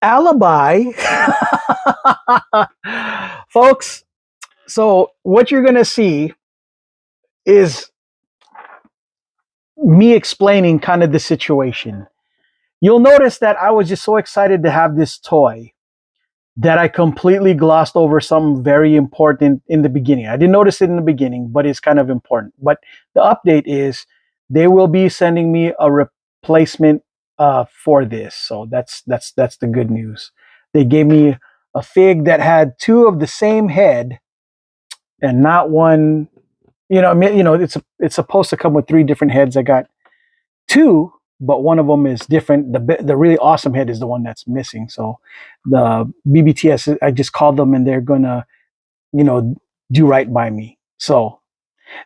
alibi. Folks, so what you're going to see is me explaining kind of the situation. You'll notice that I was just so excited to have this toy that I completely glossed over something very important in the beginning. I didn't notice it in the beginning, but it's kind of important. But the update is they will be sending me a replacement for this. So that's the good news. They gave me a fig that had two of the same head and not one. It's supposed to come with three different heads. I got two, but one of them is different. The really awesome head is the one that's missing. So the BBTS, I just called them and they're gonna, you know, do right by me. So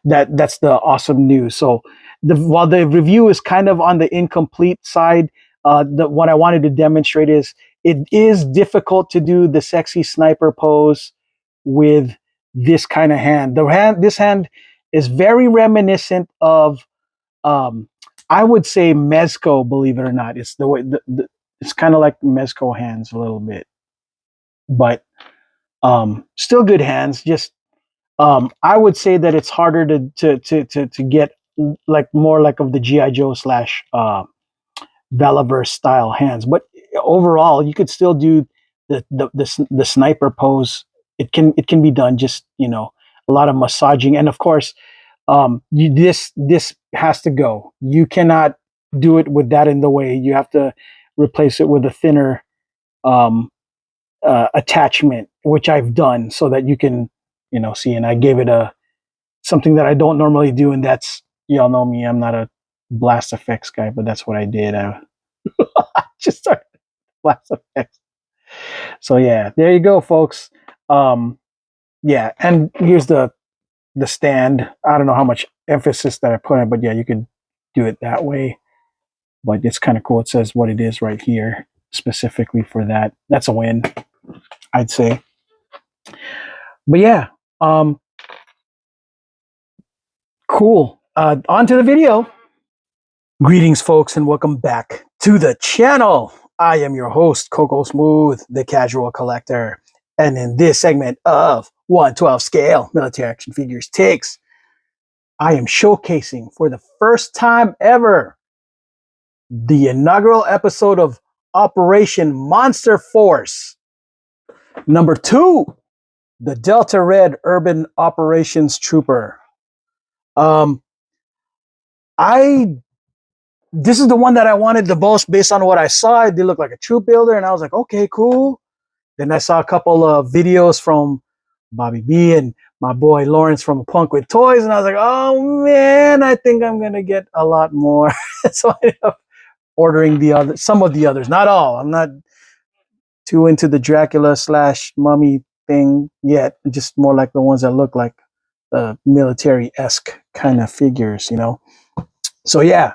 that's the awesome news. So while the review is kind of on the incomplete side, what I wanted to demonstrate is it is difficult to do the sexy sniper pose with this kind of hand. This hand is very reminiscent of um, I would say mezco, believe it or not. It's the way it's kind of like mezco hands a little bit, but still good hands. Just I would say that it's harder to get like more like of the GI Joe slash Valiverse style hands. But overall, you could still do the sniper pose. It can be done. Just a lot of massaging, and of course this has to go. You cannot do it with that in the way. You have to replace it with a thinner um, attachment, which I've done so that you can see. And I gave it a something that I don't normally do, and that's, y'all know me, I'm not a blast effects guy, but that's what I did. I just started blast effects. So yeah, there you go, folks. Yeah, and here's the stand. I don't know how much emphasis that I put on it, but yeah, you could do it that way. But it's kind of cool. It says what it is right here specifically for that. That's a win, I'd say. But yeah, cool. On to the video. Greetings, folks, and welcome back to the channel. I am your host, Coco Smooth, the casual collector. And in this segment of 1/12 scale military action figures takes, I am showcasing for the first time ever the inaugural episode of Operation Monster Force. Number 2, the Delta Red Urban Operations Trooper. I This is the one that I wanted the most based on what I saw. It did look like a troop builder, and I was like, okay, cool. Then I saw a couple of videos from Bobby B and my boy Lawrence from Punk with Toys, and I was like, oh man, I think I'm gonna get a lot more. So I ended up ordering some of the others, not all. I'm not too into the Dracula slash mummy thing yet. Just more like the ones that look like military-esque kind of figures. So yeah,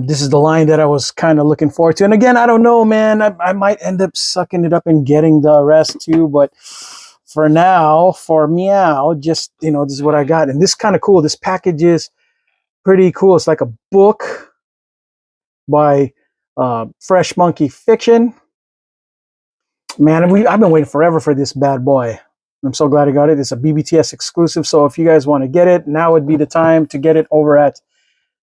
this is the line that I was kind of looking forward to. And again, I don't know, man. I might end up sucking it up and getting the rest too. But for now, for meow, just, this is what I got. And this is kind of cool. This package is pretty cool. It's like a book by Fresh Monkey Fiction. Man, I've been waiting forever for this bad boy. I'm so glad I got it. It's a BBTS exclusive. So if you guys want to get it, now would be the time to get it over at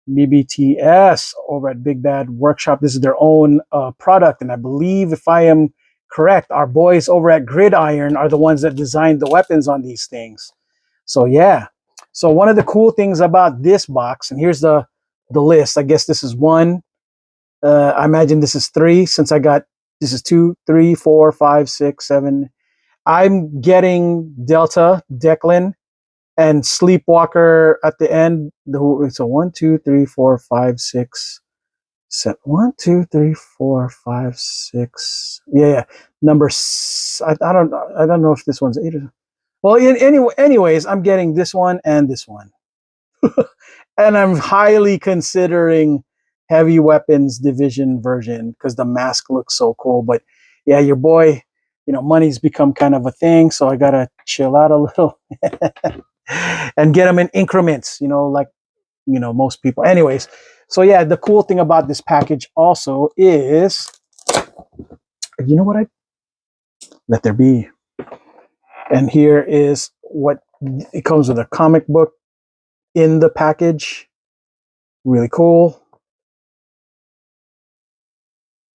BBTS, over at Big Bad Workshop. This is their own product. And I believe, if I am correct, our boys over at Gridiron are the ones that designed the weapons on these things. So yeah. So one of the cool things about this box, and here's the list. I guess this is 1. I imagine this is 3, since this is 2, 3, 4, 5, 6, 7. I'm getting Delta, Declan, and Sleepwalker at the end. So 1, 2, 3, 4, 5, 6, 7. 1, 2, 3, 4, 5, 6. Yeah. Number. I don't know if this one's 8 or. Well, anyways, I'm getting this one and this one, and I'm highly considering Heavy Weapons Division version because the mask looks so cool. But yeah, your boy, money's become kind of a thing, so I gotta chill out a little. And get them in increments, like most people. Anyways, so yeah, the cool thing about this package also is You know what? I let there be. And here is what it comes with: a comic book in the package. Really cool.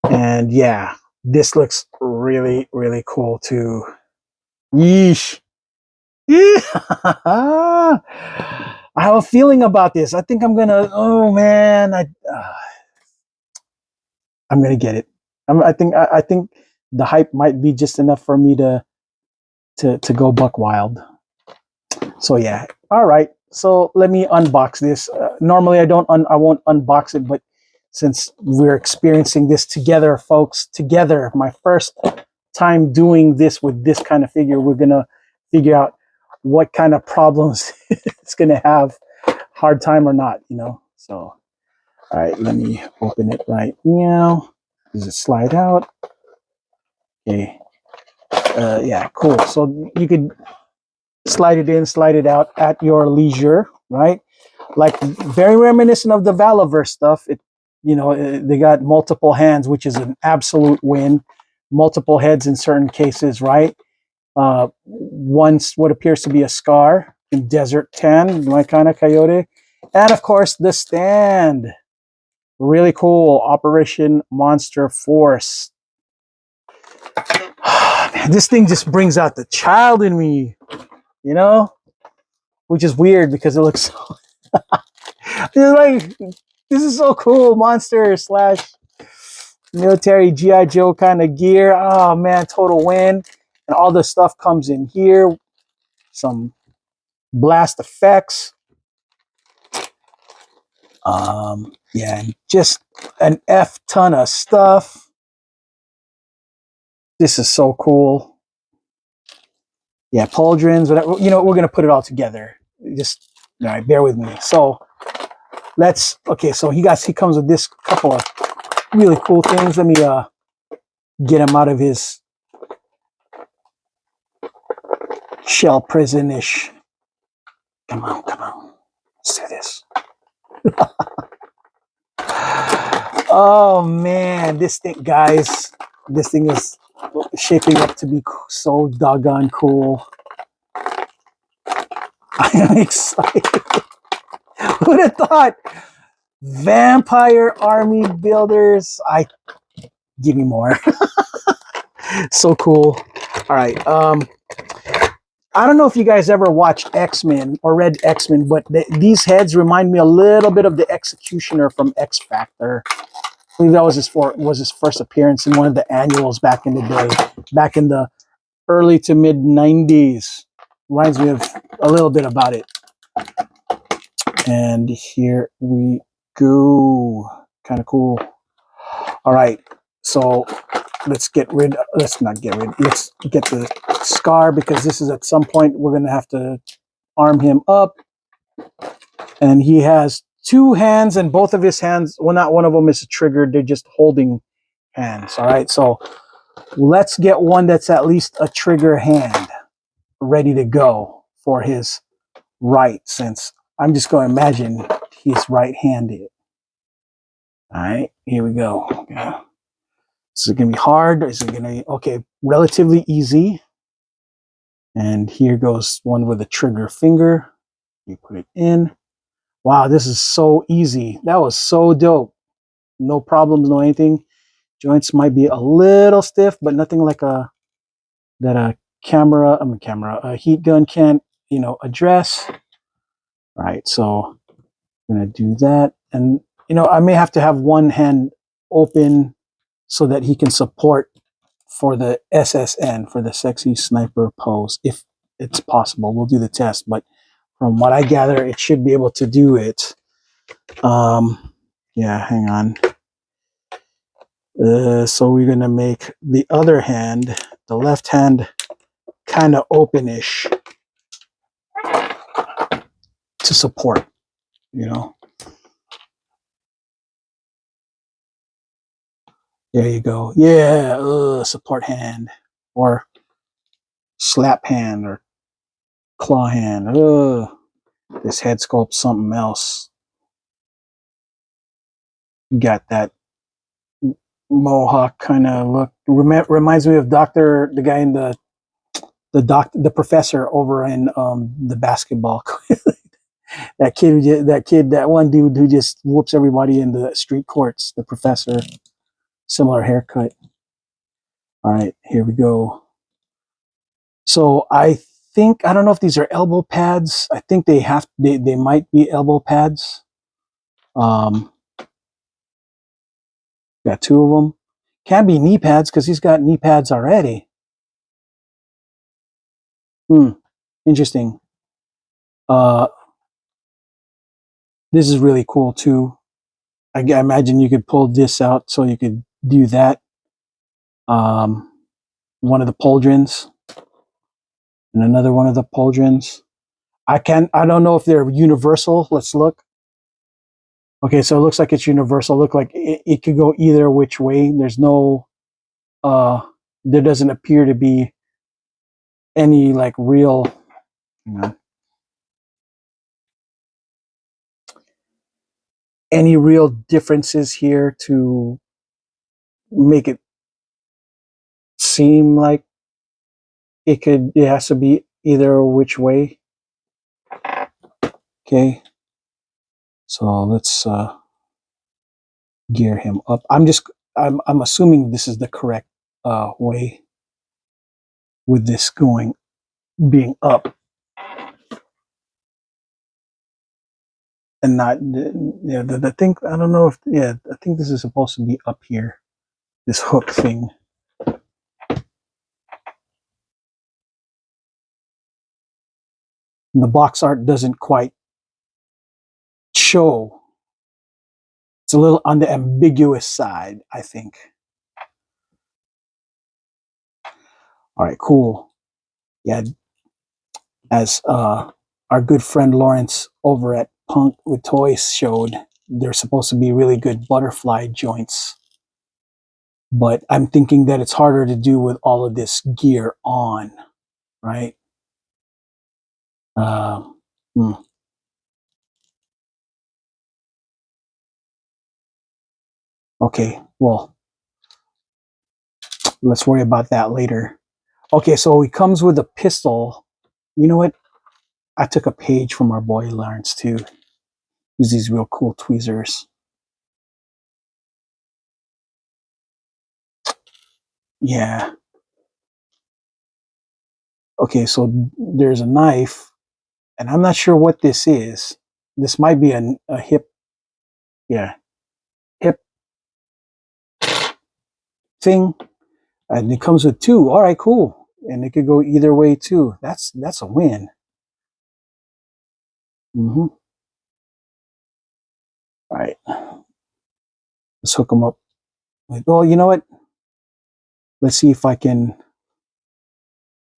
And yeah, this looks really, really cool too. Yeesh. I have a feeling about this. I think I'm gonna. Oh man, I'm gonna get it. I think the hype might be just enough for me to go buck wild. So yeah. All right. So let me unbox this. Normally I won't unbox it, but since we're experiencing this together, folks, together, my first time doing this with this kind of figure, we're gonna figure out what kind of problems it's gonna have, hard time or not, you know. So all right, let me open it right now. Does it slide out? Okay. Yeah, cool. So you could slide it in, slide it out at your leisure, right? Like very reminiscent of the Valaverse stuff. They got multiple hands, which is an absolute win. Multiple heads in certain cases, right? Once what appears to be a scar in Desert Tan, my kind of coyote, and of course the stand. Really cool, Operation Monster Force. Man, this thing just brings out the child in me, you know, which is weird because it looks so it's like this is so cool, monster slash military GI Joe kind of gear. Oh man, total win, and all the stuff comes in here. Some blast effects. Yeah, and just an F ton of stuff. This is so cool. Yeah, pauldrons, whatever. You know, we're gonna put it all together. Just all right, bear with me. So okay. So he comes with this couple of really cool things. Let me get him out of his shell prison-ish. Come on, come on. Let's do this. Oh man, this thing, guys, this thing is shaping up to be so doggone cool. I am excited. Who'd have thought? Vampire Army Builders. Give me more. So cool. All right. I don't know if you guys ever watched X-Men or read X-Men, but these heads remind me a little bit of the Executioner from X Factor. I believe that was his first appearance in one of the annuals back in the day, back in the early to mid 90s. Reminds me of a little bit about it. And here we go. Kind of cool. All right. So let's not get rid. Let's get the scar, because this is at some point we're going to have to arm him up. And he has two hands, and both of his hands, well, not one of them is triggered. They're just holding hands. All right. So let's get one that's at least a trigger hand ready to go for his right, since I'm just going to imagine he's right-handed. All right, here we go. Yeah. Is it going to be hard? Is it going to be, okay, relatively easy. And here goes one with a trigger finger. You put it in. Wow, this is so easy. That was so dope. No problems, no anything. Joints might be a little stiff, but nothing like a heat gun can't, address. All right, so I'm gonna do that. And I may have to have one hand open so that he can support for the SSN, for the sexy sniper pose, if it's possible. We'll do the test, but from what I gather, it should be able to do it. Yeah, hang on. So we're gonna make the other hand, the left hand, kind of openish to support, There you go. Yeah, support hand, or slap hand, or claw hand. This head sculpt's something else. Got that mohawk kind of look. Reminds me of the guy in the professor over in the basketball. That one dude who just whoops everybody in the street courts. The professor, similar haircut. All right, here we go. So I don't know if these are elbow pads. I think they might be elbow pads. Um, got two of them. Can be knee pads because he's got knee pads already. Interesting. Uh, this is really cool too. I imagine you could pull this out so you could do that. Um, one of the pauldrons and another one of the pauldrons. I don't know if they're universal. Let's look. Okay, so it looks like it's universal. Look like it could go either which way. Uh, there doesn't appear to be any like real, you know, any real differences here to make it seem like it has to be either which way. Okay, so let's gear him up. I'm assuming this is the correct way with this being up and not the thing. I don't know if I think this is supposed to be up here. This hook thing. And the box art doesn't quite show. It's a little on the ambiguous side, I think. All right, cool. Yeah, as our good friend Lawrence over at Punk with Toys showed, they're supposed to be really good butterfly joints. But I'm thinking that it's harder to do with all of this gear on, right? Uh, hmm. Okay, well, let's worry about that later. Okay, so he comes with a pistol. You know what? I took a page from our boy Lawrence too. Use these real cool tweezers. Yeah. Okay, so there's a knife, and I'm not sure what this is. This might be a hip, yeah, hip thing, and it comes with two. All right, cool, and it could go either way too. That's a win. All right, let's hook them up. Well, you know what? Let's see if I can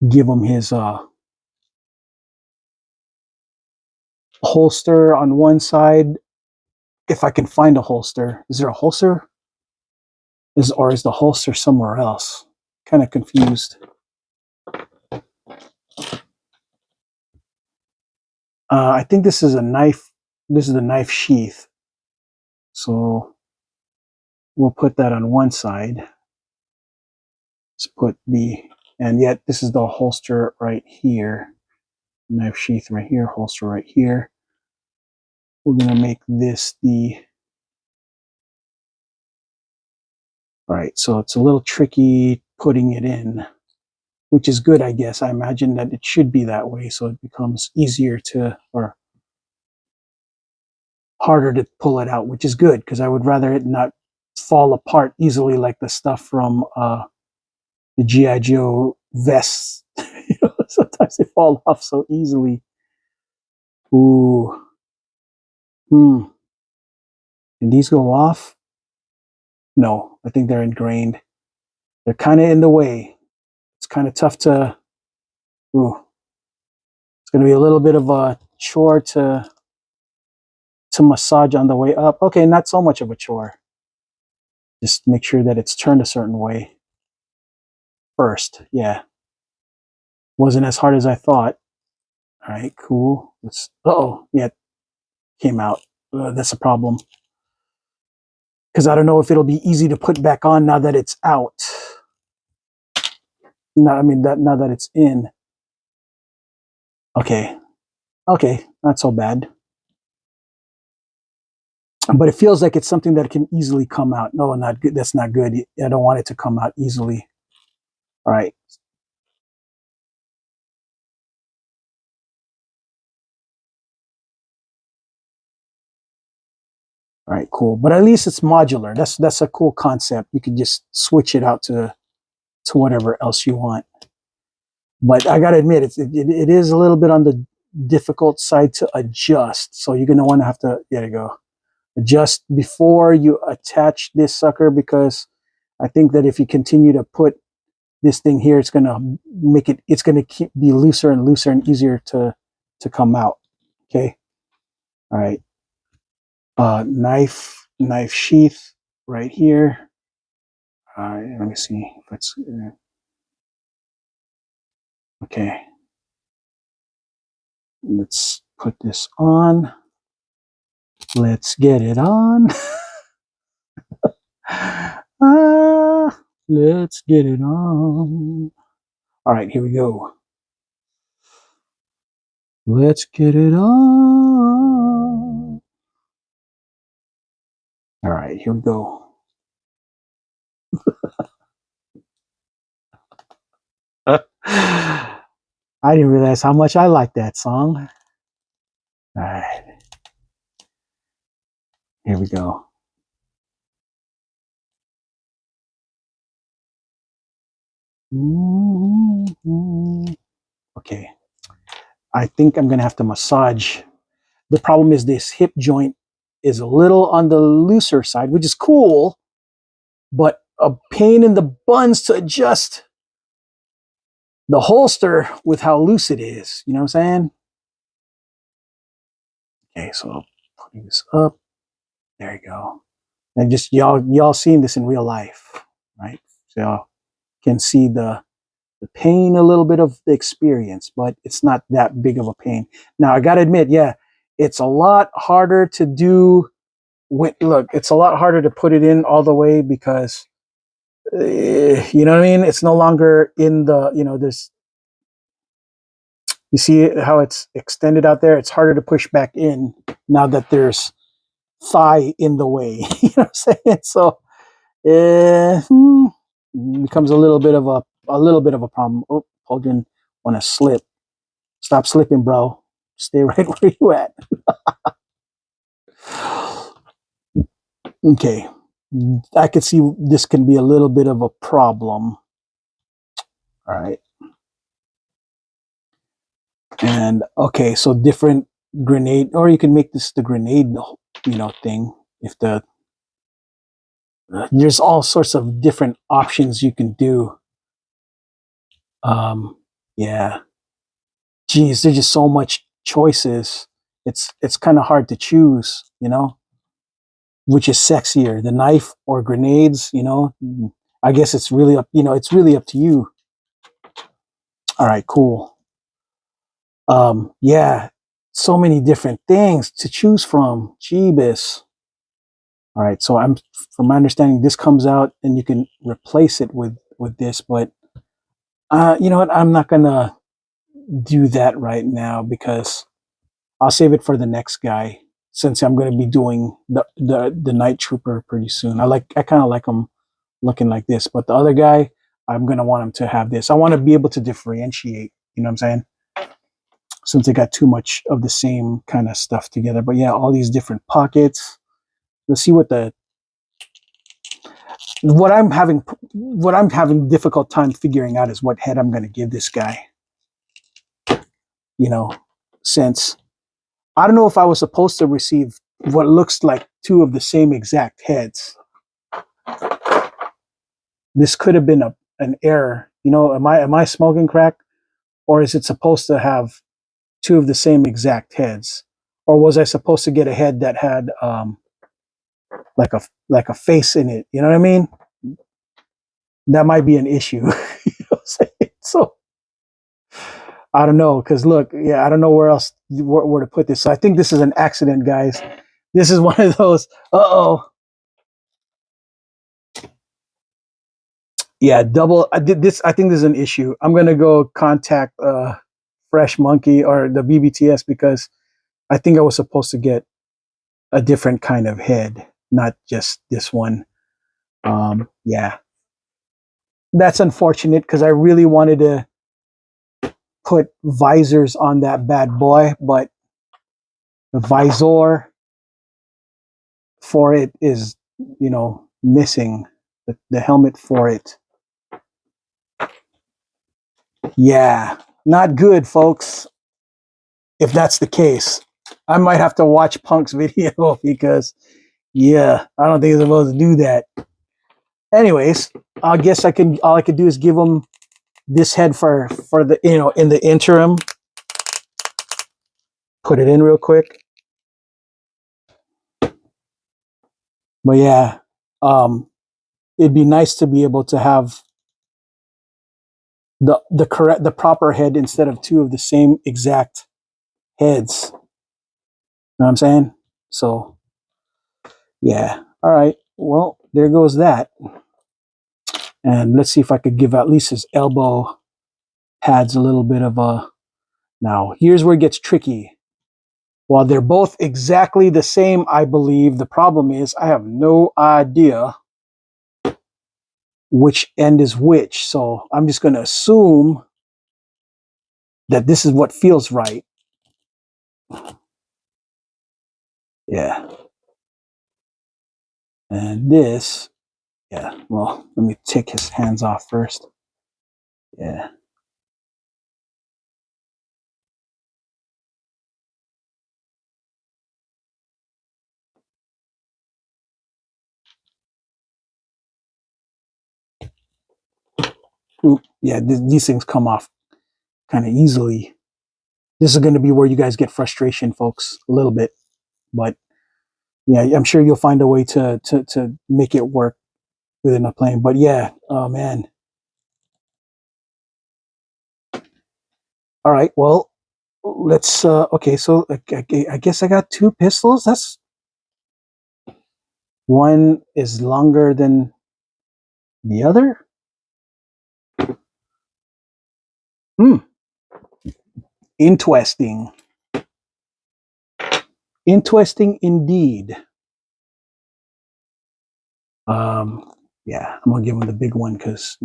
give him his holster on one side. If I can find a holster, is there a holster? Is the holster somewhere else? Kind of confused. I think this is a knife. This is the knife sheath. So we'll put that on one side. Let's put and yet this is the holster right here. Knife sheath right here, holster right here. We're gonna make this right. So it's a little tricky putting it in, which is good, I guess. I imagine that it should be that way, so it becomes easier or harder to pull it out, which is good because I would rather it not fall apart easily like the stuff from the GI Joe vests. Sometimes they fall off so easily. Ooh, Can these go off? No, I think they're ingrained. They're kind of in the way. It's kind of tough to. Ooh, it's going to be a little bit of a chore to massage on the way up. Okay, not so much of a chore. Just make sure that it's turned a certain way first. Yeah, wasn't as hard as I thought. All right, cool. Let's. Oh, yeah, came out. That's a problem. because I don't know if it'll be easy to put back on now that it's out. No, I mean that now that it's in. Okay, okay, not so bad. But it feels like it's something that can easily come out. No, not good. That's not good. I don't want it to come out easily. All right. All right, cool. But at least it's modular. That's a cool concept. You can just switch it out to whatever else you want. But I gotta admit, it is a little bit on the difficult side to adjust. So you're gonna want to have to, there you go, adjust before you attach this sucker, because I think that if you continue to put this thing here, it's gonna make it, it's gonna keep be looser and looser and easier to come out. Okay. All right. Knife sheath right here. All right, let me see if it's okay. Let's put this on. Let's get it on. Let's get it on. All right, here we go. Let's get it on. All right, here we go. I didn't realize how much I like that song. All right, here we go. Okay, I think I'm gonna have to massage. The problem is this hip joint is a little on the looser side, which is cool, but a pain in the buns to adjust the holster with how loose it is. You know what I'm saying? Okay, so putting this up. There you go. And just y'all seeing this in real life, right? So y'all can see the pain, a little bit of the experience, but it's not that big of a pain. Now I gotta admit, yeah, it's a lot harder to do. Look, it's a lot harder to put it in all the way because you know what I mean. It's no longer in the, you know, there's, you see how it's extended out there. It's harder to push back in now that there's thigh in the way. You know what I'm saying? So becomes a little bit of a problem. Oh, Hogan want to slip. Stop slipping, bro. Stay right where you at. Okay. I could see this can be a little bit of a problem. All right. And okay, so different grenade, or you can make this the grenade, you know, thing. If the there's all sorts of different options you can do. Yeah. Geez, there's just so much choices. It's kind of hard to choose, you know, which is sexier, the knife or grenades, you know. I guess it's really up, you know, it's really up to you. All right, cool. Yeah, so many different things to choose from. Jeebus. All right, so I'm, from my understanding, this comes out and you can replace it with this, but you know what? I'm not gonna do that right now because I'll save it for the next guy. Since I'm gonna be doing the Night Trooper pretty soon. I kind of like him looking like this, but the other guy, I'm gonna want him to have this. I want to be able to differentiate. You know what I'm saying? Since they got too much of the same kind of stuff together. But yeah, all these different pockets. Let's see what I'm having difficult time figuring out is what head I'm going to give this guy. You know, since I don't know if I was supposed to receive what looks like two of the same exact heads. This could have been an error. You know, am I smoking crack, or is it supposed to have two of the same exact heads, or was I supposed to get a head that had like a face in it? You know what I mean? That might be an issue. You know what I'm saying? So I don't know, because look, yeah, I don't know where else where to put this. So I think this is an accident, guys. This is one of those. Uh oh. Yeah, double. I did this. I think there's an issue. I'm gonna go contact Fresh Monkey or the BBTS because I think I was supposed to get a different kind of head, not just this one. Yeah, that's unfortunate because I really wanted to put visors on that bad boy, but the visor for it is, missing. The helmet for it. Yeah, not good, folks. If that's the case, I might have to watch Punk's video because, yeah, I don't think he's supposed to do that. Anyways, I guess I can. All I could do is give him this head for the in the interim. Put it in real quick. But yeah, um, it'd be nice to be able to have the proper head instead of two of the same exact heads. You know what I'm saying? So yeah. All right. Well, there goes that. And let's see if I could give at least his elbow pads a little bit of a. Now, here's where it gets tricky. While they're both exactly the same, I believe, the problem is I have no idea which end is which. So I'm just going to assume that this is what feels right. Yeah. And this, yeah, well, let me take his hands off first. Yeah. Oop, yeah, these things come off kind of easily. This is going to be where you guys get frustration, folks, a little bit. But yeah, I'm sure you'll find a way to make it work within a plane. But yeah, oh man. All right, well, let's okay, so I guess I got two pistols. That's one is longer than the other. Hmm, interesting. Interesting indeed. Um, yeah, I'm gonna give him the big one because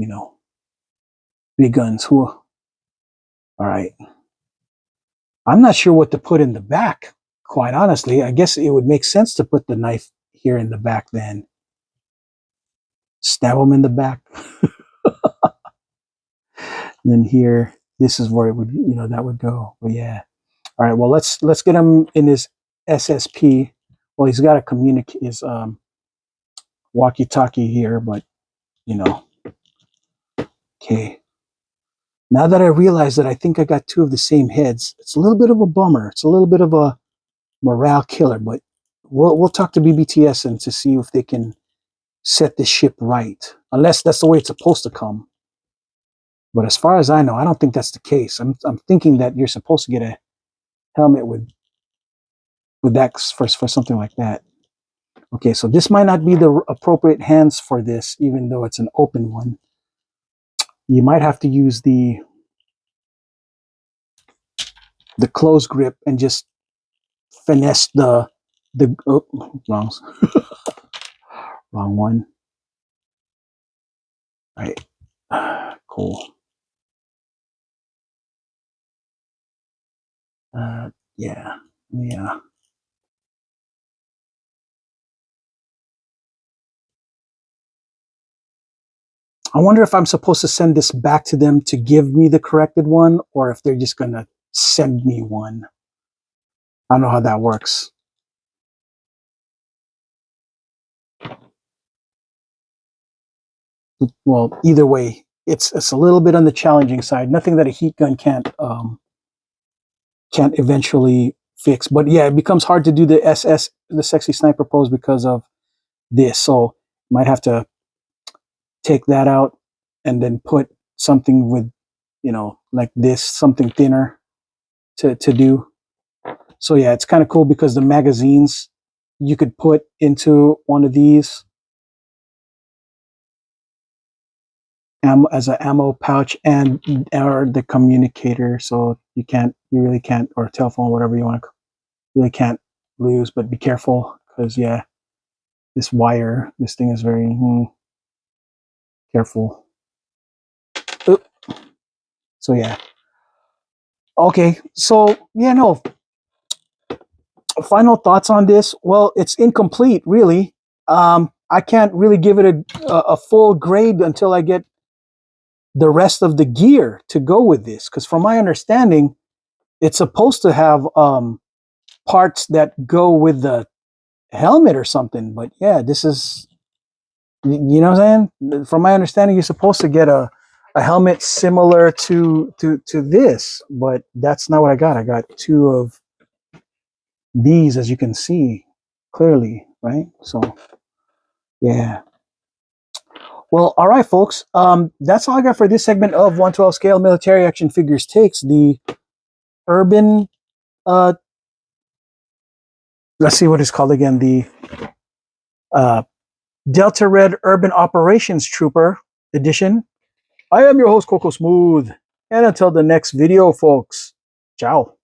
big guns. Whew. All right. I'm not sure what to put in the back. Quite honestly, I guess it would make sense to put the knife here in the back. Then stab him in the back. And then here, this is where it would, that would go. But yeah. All right. Well, let's get him in his SSP. Well, he's got to communicate his walkie-talkie here, but you know. Okay. Now that I realize that I think I got two of the same heads, it's a little bit of a bummer. It's a little bit of a morale killer, but we'll talk to BBTS and to see if they can set the ship right. Unless that's the way it's supposed to come. But as far as I know, I don't think that's the case. I'm thinking that you're supposed to get a helmet with that for something like that. Okay, so this might not be the appropriate hands for this, even though it's an open one. You might have to use the close grip and just finesse the wrong wrong one. All right, cool. Yeah, yeah. I wonder if I'm supposed to send this back to them to give me the corrected one, or if they're just gonna send me one. I don't know how that works. Well, either way, it's a little bit on the challenging side. Nothing that a heat gun can't eventually fix. But yeah, it becomes hard to do the sexy sniper pose because of this. So might have to take that out and then put something with, like this, something thinner to do. So yeah, it's kind of cool because the magazines you could put into one of these. ammo as an ammo pouch and or the communicator, so you really can't, or telephone, whatever you want to, really can't lose. But be careful because yeah, this thing is very careful. Oop. So yeah, okay. So yeah, no. Final thoughts on this? Well, it's incomplete, really. I can't really give it a full grade until I get the rest of the gear to go with this. Because from my understanding, it's supposed to have parts that go with the helmet or something. But yeah, this is, you know what I'm saying? From my understanding, you're supposed to get a helmet similar to this, but that's not what I got. I got two of these, as you can see clearly, right? So yeah. Well, all right, folks. That's all I got for this segment of 112 Scale Military Action Figures Takes, the urban, uh, let's see what it's called again, the uh, Delta Red Urban Operations Trooper Edition. I am your host, Coco Smooth. And until the next video, folks, ciao.